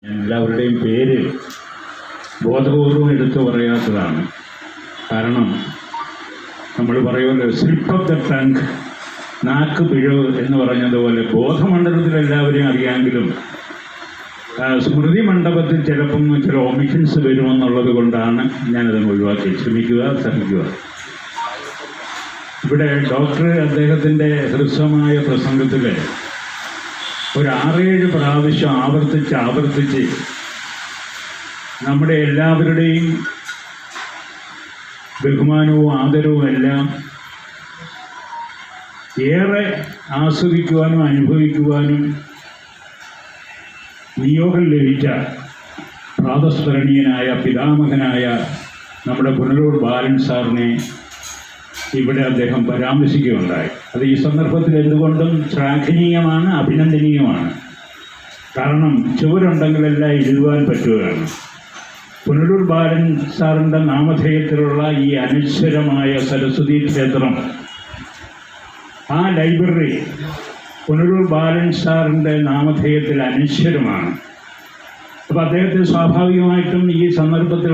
എല്ലാവരുടെയും പേര് ബോധപൂർവം എടുത്തു പറയാത്തതാണ്. കാരണം നമ്മൾ പറയുമല്ലോ, സ്ലിപ്പ് ഓഫ് ദ ടങ്, നാക്ക് പിഴവ് എന്ന് പറഞ്ഞതുപോലെ ബോധമണ്ഡലത്തിൽ എല്ലാവരെയും അറിയാമെങ്കിലും സ്മൃതി മണ്ഡപത്തിൽ ചിലപ്പം ചില ഒമിഷൻസ് വരുമെന്നുള്ളത് കൊണ്ടാണ് ഞാനത് ഒഴിവാക്കി. ശ്രമിക്കുക. ഇവിടെ ഡോക്ടർ അദ്ദേഹത്തിൻ്റെ ഹ്രസ്വമായ പ്രസംഗത്തിൽ ഒരു 6-7 പ്രാവശ്യം ആവർത്തിച്ച് നമ്മുടെ എല്ലാവരുടെയും ബഹുമാനവും ആദരവും എല്ലാം ഏറെ ആസ്വദിക്കുവാനും അനുഭവിക്കുവാനും നിയോഗം ലഭിച്ച പ്രാതസ്മരണീയനായ പിതാമഹനായ നമ്മുടെ പുനലൂർ ബാലൻ സാറിനെ ഇവിടെ അദ്ദേഹം പരാമർശിക്കുകയുണ്ടായി. അത് ഈ സന്ദർഭത്തിൽ എന്തുകൊണ്ടും ശ്ലാഘനീയമാണ്, അഭിനന്ദനീയമാണ്. കാരണം ചുവരുണ്ടെങ്കിലെല്ലാം എഴുതുവാൻ പറ്റുകയാണ്. പുനലൂർ ബാലൻ സാറിൻ്റെ നാമധേയത്തിലുള്ള ഈ അനശ്വരമായ സരസ്വതി ക്ഷേത്രം, ആ ലൈബ്രറി പുനലൂർ ബാലൻ സാറിൻ്റെ നാമധേയത്തിൽ അനശ്വരമാണ്. അപ്പോൾ അദ്ദേഹത്തെ സ്വാഭാവികമായിട്ടും ഈ സന്ദർഭത്തിൽ